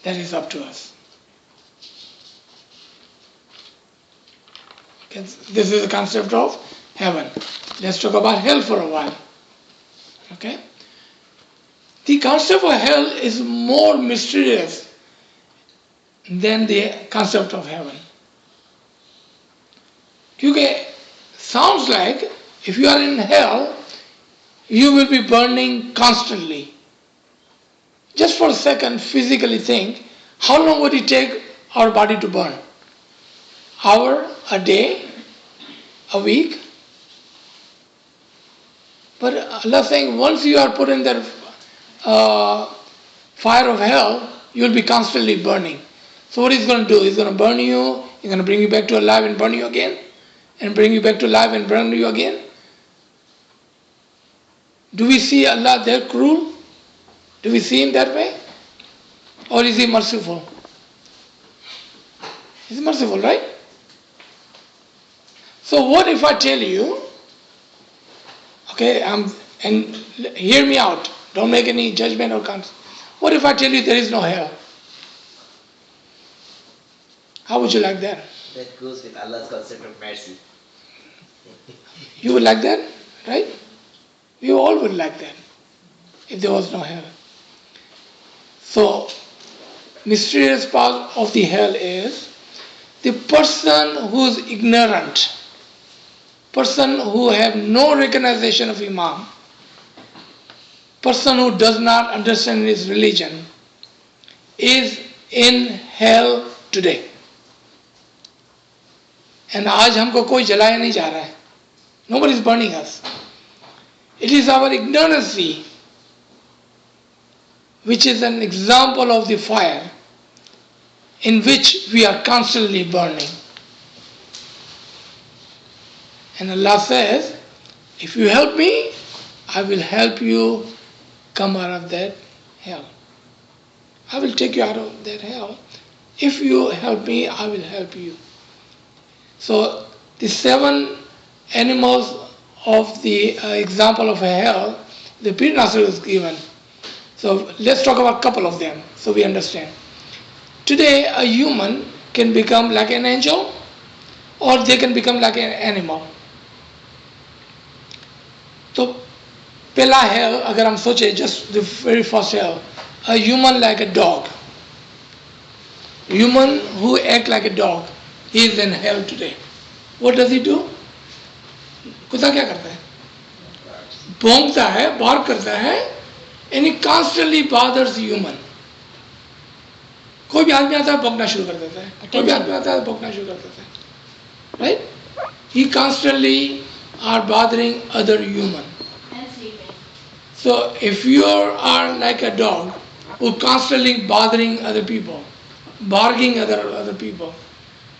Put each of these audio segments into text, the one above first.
That is up to us. Okay, this is the concept of heaven. Let's talk about hell for a while. Okay? The concept of hell is more mysterious than the concept of heaven. Because sounds like if you are in hell, you will be burning constantly. Just for a second, physically think, how long would it take our body to burn? Hour, a day, a week? But Allah is saying, once you are put in that fire of hell, you will be constantly burning. So what He's going to do? He's going to burn you, He's going to bring you back to life and burn you again, and bring you back to life and burn you again. Do we see Allah that cruel? Do we see Him that way? Or is He merciful? He's merciful, right? So what if I tell you, okay, and hear me out, don't make any judgment or comments. What if I tell you there is no hell? How would you like that? That goes with Allah's concept of mercy. You would like that, right? We all would like that if there was no hell. So, mysterious part of the hell is the person who is ignorant, person who have no recognition of Imam, person who does not understand his religion is in hell today. And आज हमको कोई जलाया नहीं जा रहा है. Nobody is burning us. It is our ignorance which is an example of the fire in which we are constantly burning. And Allah says, if you help me, I will help you come out of that hell. I will take you out of that hell. If you help me, I will help you. So the 7 animals of the example of a hell, the pre-Nasr is given. So let's talk about a couple of them so we understand. Today a human can become like an angel or they can become like an animal. So pehla hell, agar hum soche, just the very first hell, a human like a dog. Human who act like a dog, he is in hell today. What does he do? कुत्ता क्या करता है? भौंकता है, bark करता है, and he constantly bothers human. कोई भी आदमी आता है भौंकना शुरू कर देता है. कोई भी आदमी आता है भौंकना शुरू कर देता है. Right? He constantly are bothering other human. So if you are like a dog who constantly bothering other people, barking other people,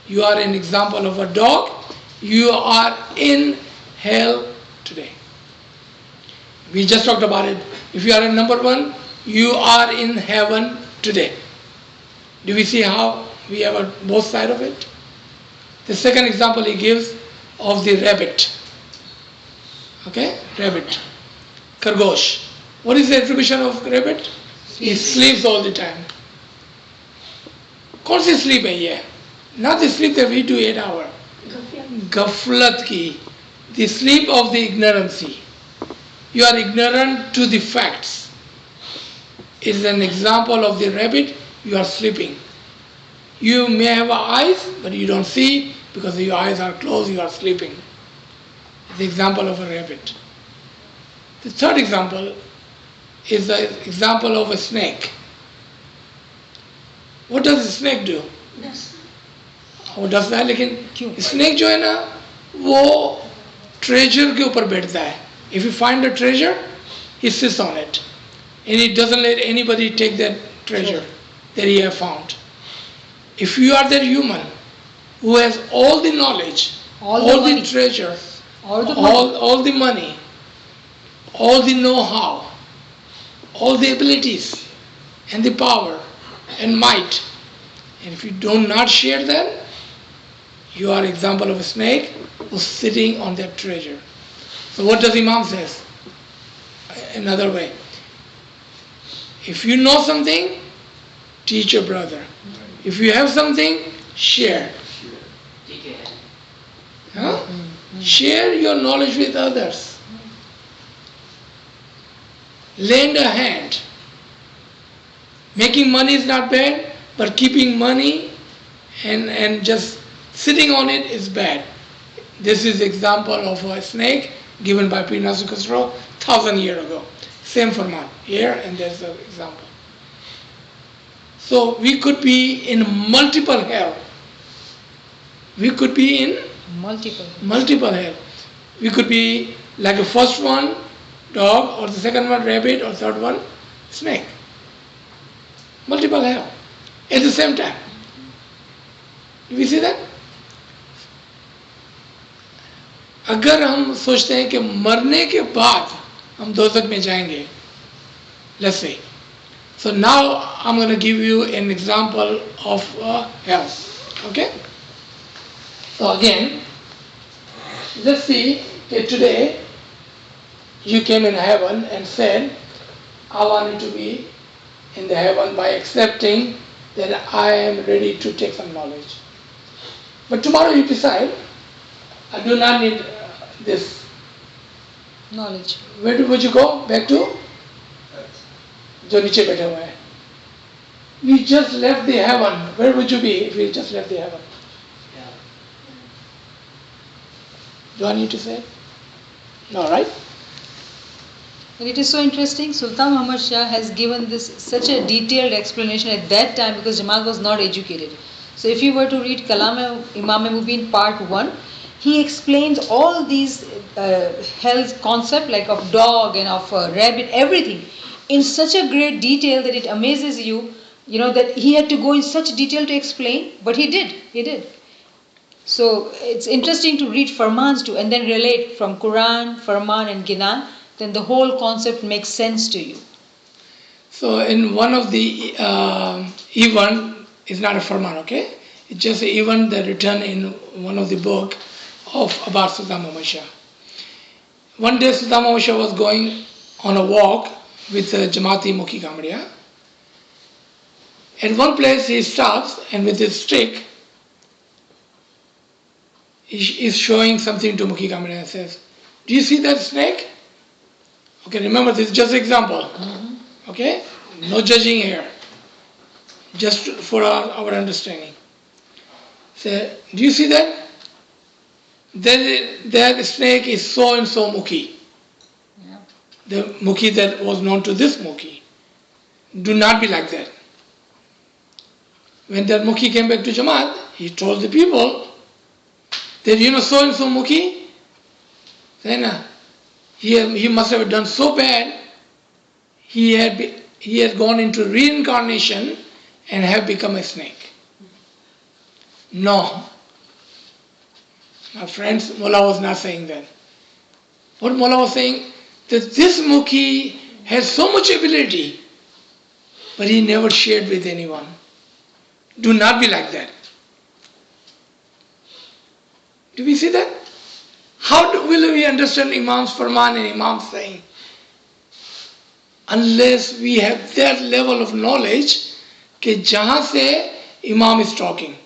you are an example of a dog. You are in hell today. We just talked about it. If you are in number 1, you are in heaven today. Do we see how we have both sides of it? The second example he gives of the rabbit. Okay, rabbit. Khargosh. What is the attribution of rabbit? He sleeps all the time. कौन सी sleep है ये? Not the sleep that we do 8 hours. Ghaflat ki. The sleep of the ignorancy. You are ignorant to the facts. It is an example of the rabbit. You are sleeping. You may have eyes, but you don't see because your eyes are closed, you are sleeping. The example of a rabbit. The third example is the example of a snake. What does a snake do? वो डसता है, लेकिन snake जो है ना वो treasure के ऊपर बैठता है. If you find a treasure, he sits on it and he doesn't let anybody take that treasure that he have found. If you are that human who has all the knowledge, all the treasure, all the money, all the know-how, all the abilities and the power and might, and if you do not share them, you are example of a snake who's sitting on that treasure. So what does Imam says? Another way. If you know something, teach your brother. If you have something, share. Huh? Share your knowledge with others. Lend a hand. Making money is not bad, but keeping money and just sitting on it is bad. This is example of a snake given by P. Nasir Khusro 1,000 years ago. Same format here, and there's the example. So we could be in multiple hell. We could be in multiple hell. We could be like the first one, dog, or the second one, rabbit, or third one, snake. Multiple hell at the same time. Do we see that? अगर हम सोचते हैं कि मरने के बाद हम दोज़ख में जाएंगे, let's say. So now I'm going to give you an example of hell. Okay? So again, let's see that today you came in heaven and said, I want to be in the heaven by accepting that I am ready to take some knowledge. But tomorrow you decide, I do not need this knowledge. Where would you go? Back to? जो नीचे बैठे हुए हैं. We just left the heaven. Where would you be if we just left the heaven? Do I need to say it? No, right? And it is so interesting, Sultan Muhammad Shah has given this such a detailed explanation at that time because Jamaat was not educated. So if you were to read Kalam Imam Mubin part 1, he explains all these health concept like of dog and of rabbit, everything in such a great detail that it amazes you, that he had to go in such detail to explain, but he did. So it's interesting to read Farmans too and then relate from Quran, Farman and Ginan, then the whole concept makes sense to you. So in one of the event, it's not a Farman, okay? It's just an event that written in one of the book about Sultan Muhammad Shah. One day Sultan Muhammad Shah was going on a walk with Jamaati Mukhi Kamriya. At one place he stops and with his stick he is showing something to Mukhi Kamriya and says, do you see that snake? Okay, remember this is just an example. Okay? No judging here. Just for our understanding. Say, do you see that? That snake is so and so Mukhi. Yeah. The Mukhi that was known to this Mukhi. Do not be like that. When that Mukhi came back to Jamaat, he told the people that so and so Mukhi, then he must have done so bad, he had gone into reincarnation and have become a snake. No. My friends, Mullah was not saying that. What Mullah was saying, that this Mukhi has so much ability, but he never shared with anyone. Do not be like that. Do we see that? How will we understand Imam's Farman and Imam's saying? Unless we have that level of knowledge, कि जहाँ से Imam is talking.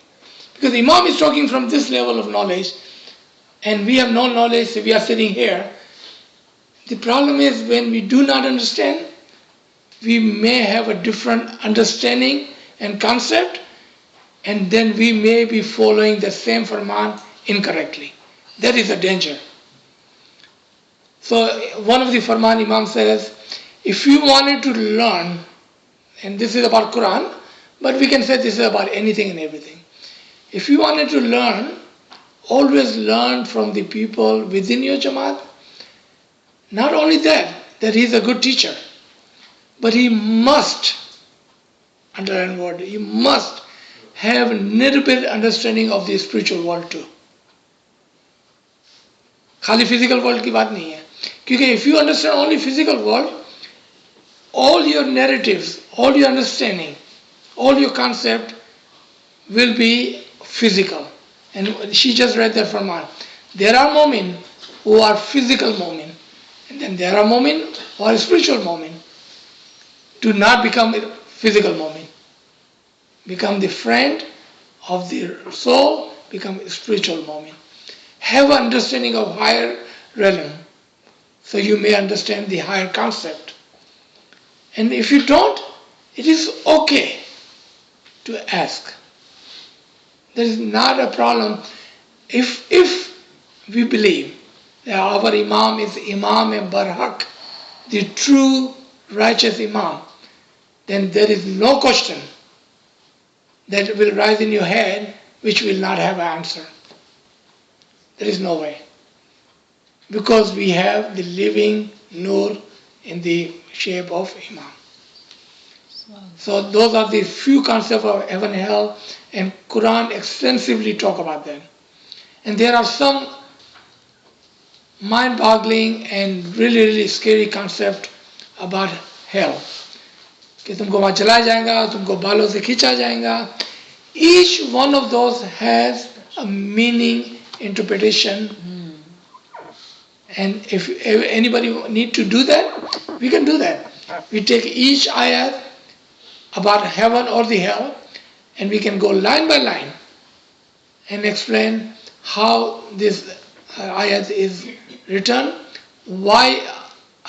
Because Imam is talking from this level of knowledge, and we have no knowledge, so we are sitting here. The problem is when we do not understand, we may have a different understanding and concept, and then we may be following the same Farman incorrectly. That is a danger. So one of the Farman Imam says, if you wanted to learn, and this is about Quran, but we can say this is about anything and everything. If you wanted to learn, always learn from the people within your Jamaat. Not only that he is a good teacher, but he must, underline word, he must have a little bit understanding of the spiritual world too. खाली physical world की बात नहीं है. क्योंकि if you understand only physical world, all your narratives, all your understanding, all your concept will be physical. And she just read that from her. There are mu'min who are physical mu'min, and then there are mu'min who are spiritual mu'min. Do not become a physical mu'min. become the friend of the soul, become a spiritual moment. Have an understanding of higher realm, so you may understand the higher concept. And if you don't, it is okay to ask. There is not a problem. If we believe that our Imam is Imam Barhaq, the true righteous Imam, then there is no question that will rise in your head which will not have an answer. There is no way. Because we have the living Nur in the shape of Imam. So those are the few concepts of heaven and hell, and Quran extensively talk about them. And there are some mind-boggling and really scary concept about hell. कि तुमको वहाँ चलाया जाएगा, तुमको बालों से खींचा जाएगा. Each one of those has a meaning, interpretation. And if anybody need to do that, we can do that. We take each ayat about heaven or the hell, and we can go line by line and explain how this ayat is written, why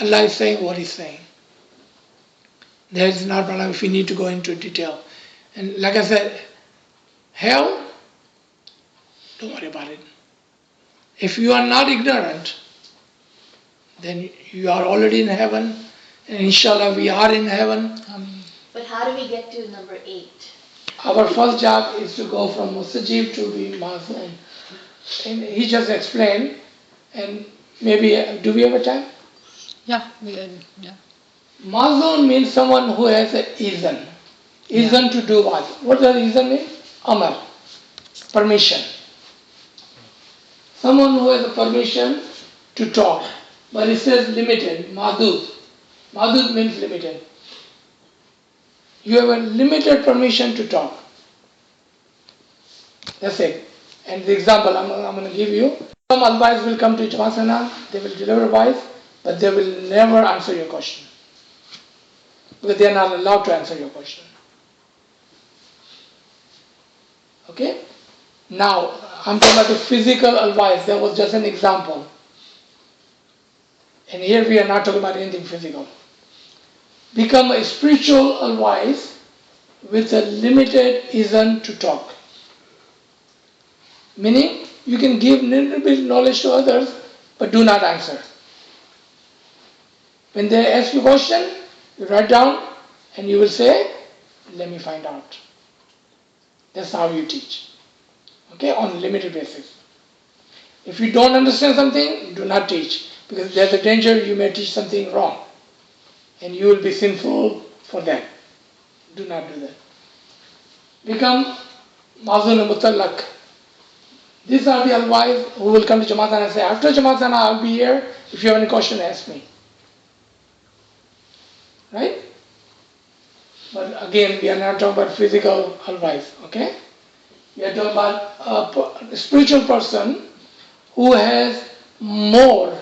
Allah is saying what He's saying. There is not a problem if we need to go into detail. And like I said, hell, don't worry about it. If you are not ignorant, then you are already in heaven, and inshallah we are in heaven. But how do we get to number 8? Our first job is to go from Mustajib to the Mazloom. And he just explained, and maybe, do we have a time? Yeah. Mazloom means someone who has a izan. Izan to do what? What does izan mean? Amar, permission. Someone who has a permission to talk. But it says limited, madud. Madud means limited. You have a limited permission to talk. That's it. And the example I'm going to give you. Some ALWAAZ will come to Jamasana, they will deliver advice, but they will never answer your question. Because they are not allowed to answer your question. Okay? Now, I'm talking about the physical ALWAAZ. That was just an example. And here we are not talking about anything physical. Become a spiritual ALWAAZ with a limited izan to talk. Meaning, you can give little bit knowledge to others, but do not answer. When they ask you a question, you write down and you will say, let me find out. That's how you teach. Okay, on a limited basis. If you don't understand something, do not teach. Because there's a danger you may teach something wrong. And you will be sinful for that. Do not do that. Become Mazun Mutallak. These are the ALWAAZ who will come to Jamaatana and say, after Jamaatana I'll be here. If you have any question, ask me. Right? But again, we are not talking about physical ALWAAZ. Okay? We are talking about a spiritual person who has more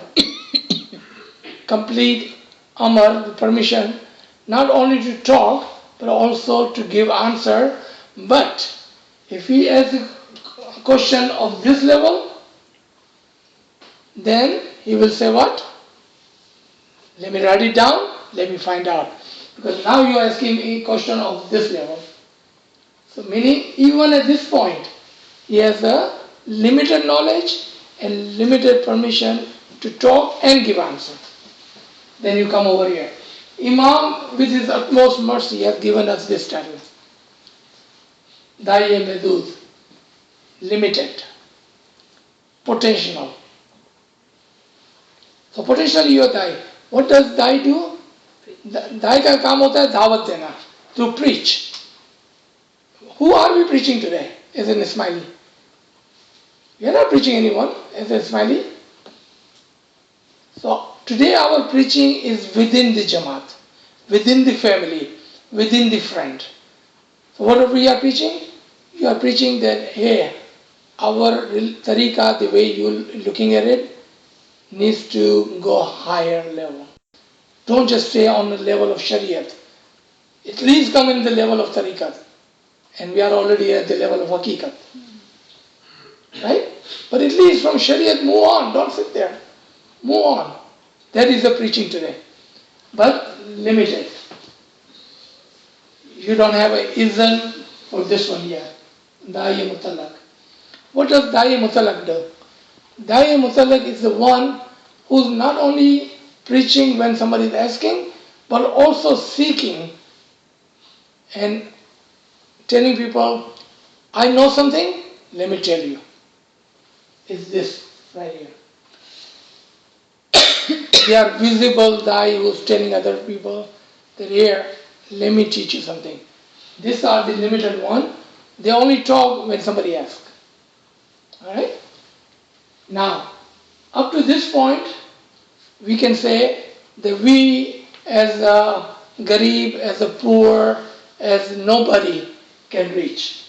complete amar, permission, not only to talk, but also to give answer. But if he asks a question of this level, then he will say what? Let me write it down, let me find out. Because now you are asking a question of this level. So meaning, even at this point, he has a limited knowledge and limited permission to talk and give answer. Then you come over here. Imam, with his utmost mercy, has given us this title. Dai Medud, limited, potential. So potential you are Dai. What does Dai do? Dai ka kaam hota hai dawat dena, to preach. Who are we preaching today as an Ismaili? We are not preaching anyone as an Ismaili. So today our preaching is within the Jamaat, within the family, within the friend. So what we are preaching? You are preaching that, hey, our tariqah, the way you are looking at it, needs to go higher level. Don't just stay on the level of Shariat. At least come in the level of tariqah. and we are already at the level of haqiqat. Right? But at least from Shariat, move on, don't sit there. Move on. That is the preaching today. But limited. You don't have a izn for this one yet. Da'i Mutalak. What does Da'i Mutalak do? Da'i Mutalak is the one who's not only preaching when somebody is asking, but also seeking and telling people, I know something, let me tell you. It's this right here. They are visible Da'i who's telling other people that here, let me teach you something. These are the limited one. They only talk when somebody asks. Alright? Now, up to this point, we can say that we as a garib, as a poor, as nobody can reach.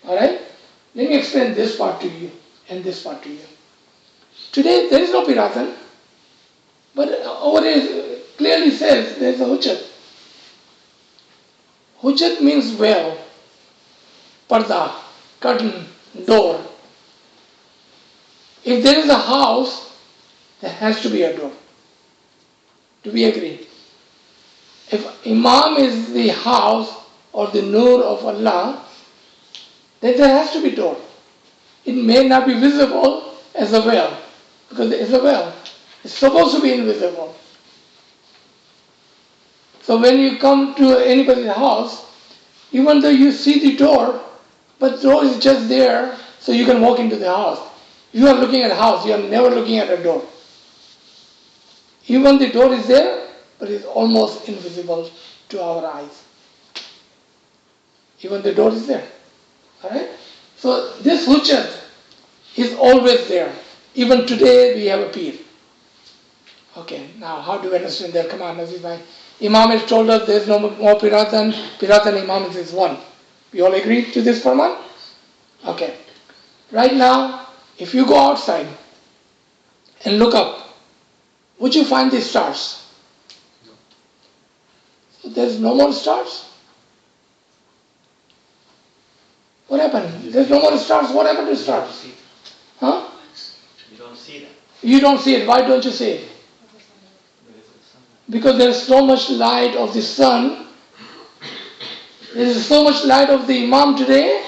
Alright? Let me explain this part to you and this part to you. Today there is no piratan, but over here clearly says there is a hujjat. Hujjat means veil, parda, curtain, door. If there is a house, there has to be a door. Do we agree? If Imam is the house or the nur of Allah, then there has to be door. It may not be visible as a veil, because it's a veil. It's supposed to be invisible. So when you come to anybody's house, even though you see the door, but the door is just there so you can walk into the house. You are looking at a house, you are never looking at a door. Even the door is there, but it's almost invisible to our eyes. Even the door is there. Alright? So this hujjat is always there. Even today we have a peer. Okay, now how do we understand that? Come on, Aziz bhai. Imam has told us there is no more piratan. Piratan Imam is one. We all agree to this farman? Okay. Right now, if you go outside and look up, would you find the stars? So there's no more stars. What happened? There's no more stars. What happened to stars? Huh? You don't see them. You don't see it. Why don't you see it? Because there is so much light of the sun. There is so much light of the Imam today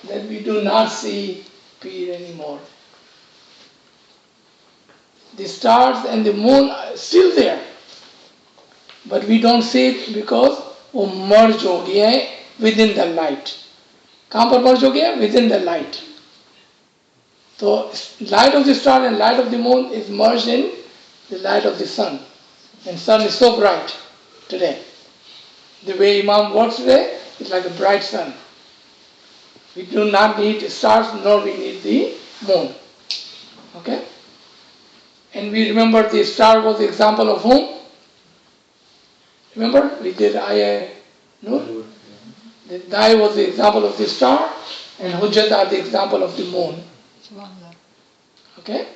that we do not see Peer anymore. The stars and the moon are still there, but we don't see it because वो merge हो गया है within the light. कहाँ पर merge हो गया? Within the light. So light of the star and light of the moon is merged in the light of the sun. And sun is so bright today. The way Imam works today is like a bright sun. We do not need stars, nor we need the moon. Okay? And we remember the star was the example of whom? Remember? We did Ayah Nur? The Dai was the example of the star, and Hujjat are the example of the moon. Okay?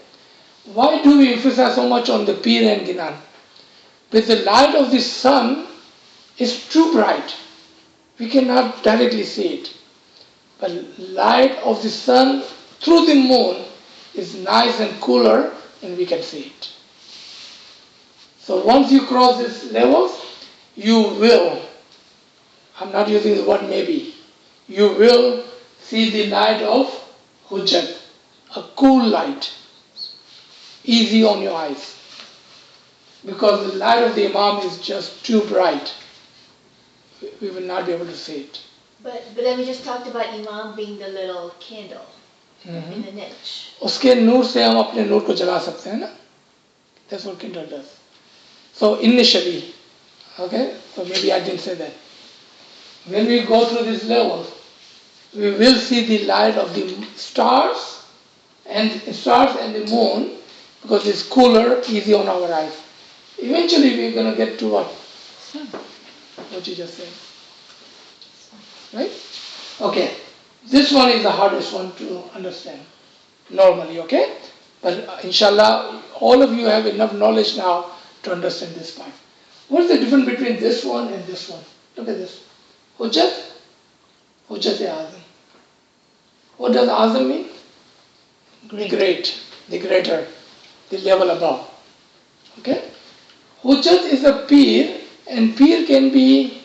Why do we emphasize so much on the Pir and Ginan? With the light of the sun is too bright. We cannot directly see it. But light of the sun through the moon is nice and cooler, and we can see it. So once you cross these levels, you will, I'm not using the word maybe, you will see the light of Hujjat, a cool light, easy on your eyes. Because the light of the Imam is just too bright. We will not be able to see it. But then we just talked about Imam being the little candle in the niche. उसके नूर से हम अपने नूर को जला सकते हैं ना? That's what Kindle does. So initially, okay, so maybe I didn't say that. When we go through this level, we will see the light of the stars and the moon, because it's cooler, easy on our eyes. Eventually we're going to get to what? What you just said. Right? Okay. This one is the hardest one to understand normally, okay? But inshallah, all of you have enough knowledge now to understand this part. What's the difference between this one and this one? Look at this. Hujjat Hujjat Azam. What does Azam mean? Great. Great, the greater, the level above. Okay? Hujjat is a peer, and peer can be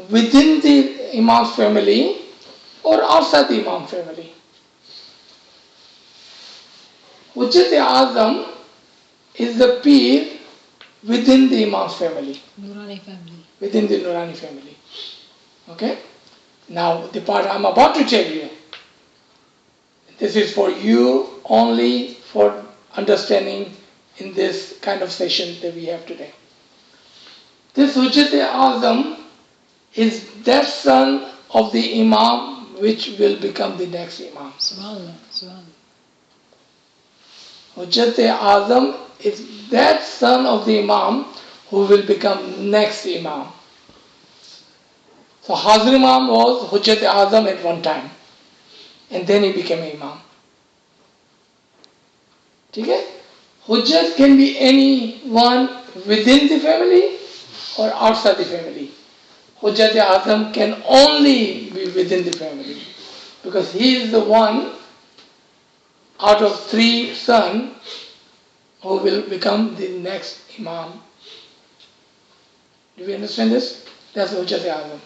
within the Imam's family or outside the Imam family. Hujjat Azam is the peer within the Imam's family, Nurani family. within the Nurani family. Okay? Now, the part I'm about to tell you, this is for you only for understanding in this kind of session that we have today. This Hujjat Azam is that son of the Imam which will become the next Imam. Subhanallah. Subhanallah. Hujjat Azam is that son of the Imam who will become next Imam. So Hazir Imam was Hujjat Azam at one time, and then he became Imam. Okay? Hujjat can be anyone within the family or outside the family. Hujjat Azam can only be within the family, because he is the one out of 3 sons who will become the next Imam. Do we understand this? That's Hujjat Azam.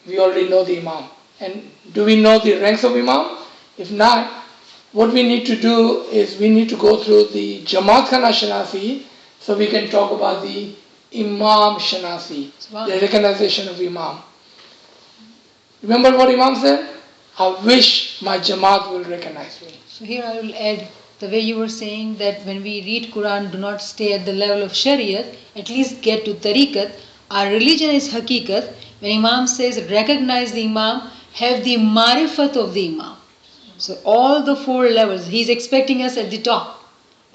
We already know the Imam. And do we know the ranks of Imam? If not, what we need to do is we need to go through the Jamaat Khana Shanasi so we can talk about the Imam Shanasi, the recognition of Imam. Remember what Imam said? I wish my Jamaat will recognize me. So here I will add the way you were saying that when we read Quran, do not stay at the level of Shariat, at least get to Tariqat. Our religion is Haqiqat. When Imam says recognize the Imam, have the marifat of the Imam. So all the 4 levels, he is expecting us at the top,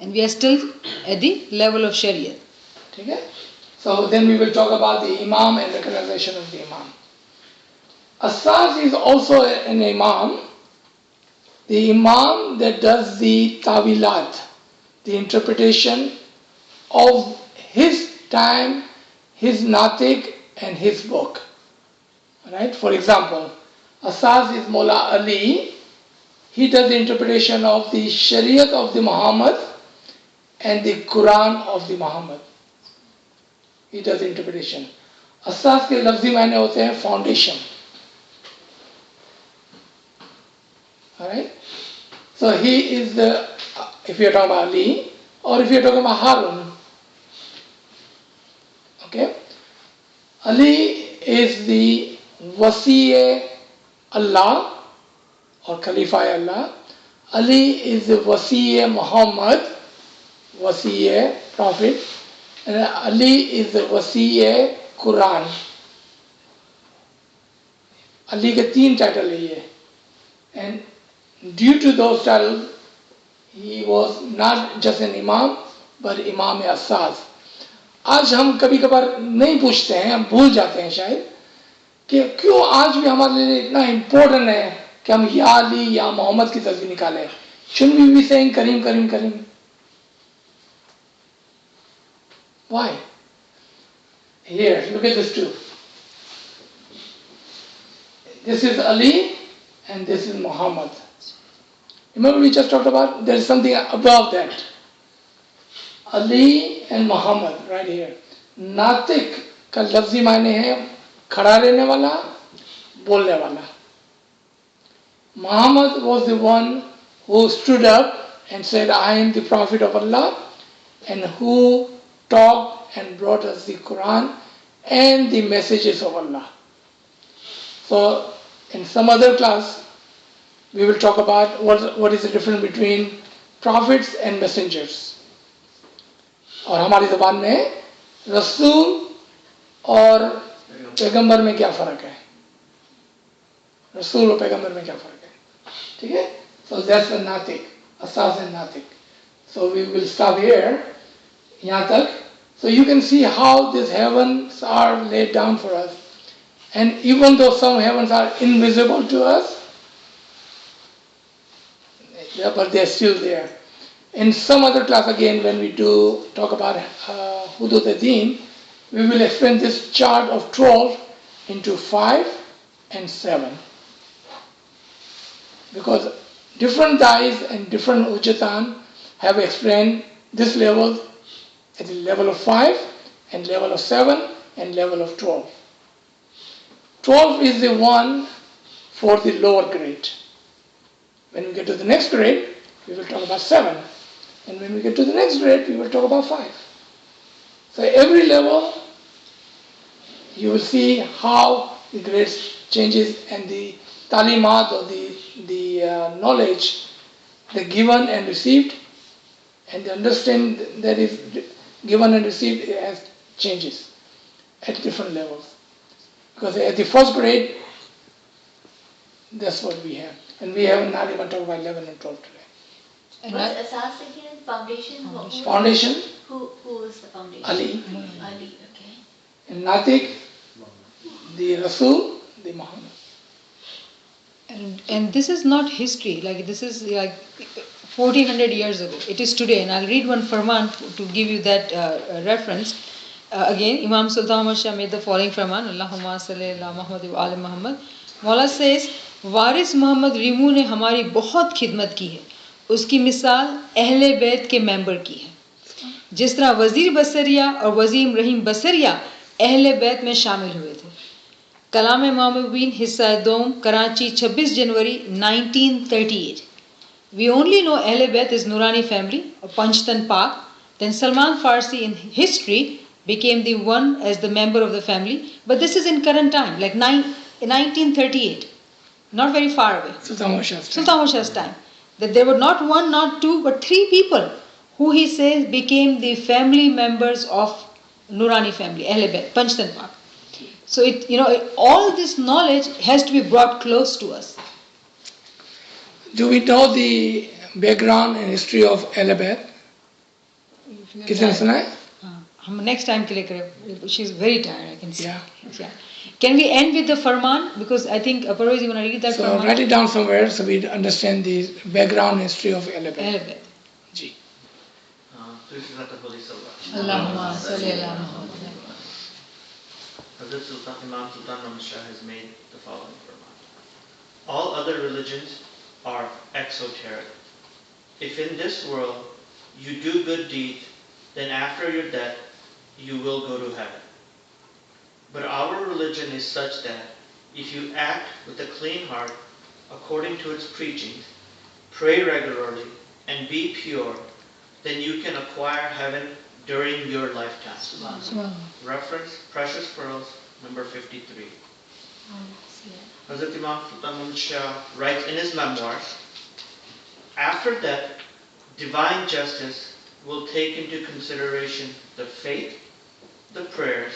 and we are still at the level of Shariat. Okay? So then we will talk about the Imam and recognition of the Imam. AZIZ is also an Imam, the Imam that does the Tawilat, the interpretation of his time, his Natik and his book. Right? For example, AZIZ is Mullah Ali. He does the interpretation of the Shariat of the Muhammad and the Quran of the Muhammad. He does the interpretation. AZIZ के लफ्ज़ी मायने होते हैं foundation. Alright? So he is the, if you are talking about Ali, or if you are talking about Harun. Okay? Ali is the Wasi Allah or Khalifa Allah. Ali is the Wasi Muhammad, Wasi Prophet, and Ali is the Wasi Quran. Ali के 3 title है ये, and due to those titles, he was not just an Imam, but Imam AZIZ. आज हम कभी कभार नहीं पूछते हैं, हम भूल जाते हैं शायद कि क्यों आज भी हमारे लिए इतना इम्पोर्टेंट है कि हम या अली या मोहम्मद की तस्वीर निकालें. Shouldn't we be saying Kareem, Kareem, Kareem? Why? Here, look at this too. This is Ali and this is Muhammad. Remember we just talked about there is something above that. Ali and Muhammad right here. Natik का लफ्जी मायने है खड़ा रहने वाला, बोलने वाला. Muhammad was the one who stood up and said, I am the Prophet of Allah, and who talked and brought us the Quran and the messages of Allah. So in some other class, we will talk about what is the difference between prophets and messengers. और हमारी ज़बान में रसूल और पैगंबर में क्या फ़र्क है? रसूल और पैगंबर में क्या फ़र्क है? ठीक है? So that's the Natik, AZIZ and Natik. So we will stop here, यहाँ तक. So you can see how these heavens are laid down for us. And even though some heavens are invisible to us, yeah, but they are still there. In some other class again, when we do talk about Hudud ad-Din, we will explain this chart of 12 into 5 and 7. because different dais and different ujatan have explained this level at the level of 5 and level of 7 and level of 12. 12 is the one for the lower grade. When we get to the next grade, we will talk about 7. And when we get to the next grade, we will talk about 5. So every level, you will see how the grades changes and the talimat or the knowledge, the given and received, and the understand that is given and received as changes at different levels. Because at the first grade, that's what we have. And we have not even talked about 11 and 12 today. And What's AZIZ again? Foundation? Foundation, Who is the foundation? Ali. Ali, okay. And Natik, the Rasul, the Muhammad. And this is not history, like this is like 1400 years ago. It is today, and I'll read one farman to give you that reference. Again, Imam Sultan Ahmad Shah made the following farman, Allahumma salli ala Muhammad wa ali Muhammad. Mawla says, वारिस मोहम्मद रिमू ने हमारी बहुत खिदमत की है, उसकी मिसाल अहले बैत के मेंबर की है. जिस तरह वजीर बसरिया और वजीर रहीम बसरिया अहले बैत में शामिल हुए थे. कलाम इमामुद्दीन हिस्सा दोम कराची 26 जनवरी 1938. We only know Ahle Bayt is Nurani family of Panchtan Pak. Then Salman Farsi in history became the one as the member of the family. But this is in current time, like 1938. Not very far away. Sultan Shah's time. That there were not one, not two, but 3 people who he says became the family members of Nurani family, Ahle Bayt, Panchtan Pak. So all this knowledge has to be brought close to us. Do we know the background and history of Ahle Bayt? Kisne suna hai? हम next time के लिए करें. She's very tired, I can see. Yeah. Can we end with the farman? Because I think Parvez, you want to read that So farman? write it down somewhere so we understand the background history of Ahle Bayt. Ahle Bayt. Ji. Please let the Holy Salah. Allahumma salli ala Muhammad. Hazrat Sultan Imam Sultan Ahmad Shah has made the following farman. All other religions are exoteric. If in this world you do good deeds, then after your death you will go to heaven. But our religion is such that if you act with a clean heart according to its preachings, pray regularly, and be pure, then you can acquire heaven during your lifetime. Subhanallah. Reference Precious Pearls, number 53. Hazrat Imam Sultan Ahmad Shah writes in his memoirs, after death, divine justice will take into consideration the faith, the prayers,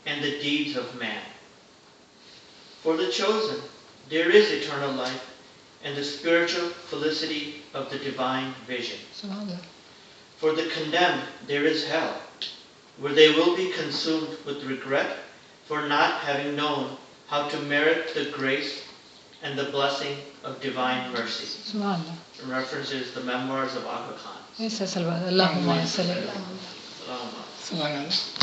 and the deeds of man. For the chosen, there is eternal life and the spiritual felicity of the divine vision. Subhanallah. For the condemned, there is hell, where they will be consumed with regret for not having known how to merit the grace and the blessing of divine mercy. Subhanallah. In references the memoirs of Aga Khan. Yes, Allahumma salli ala Muhammad. Sallallahu Subhanallah.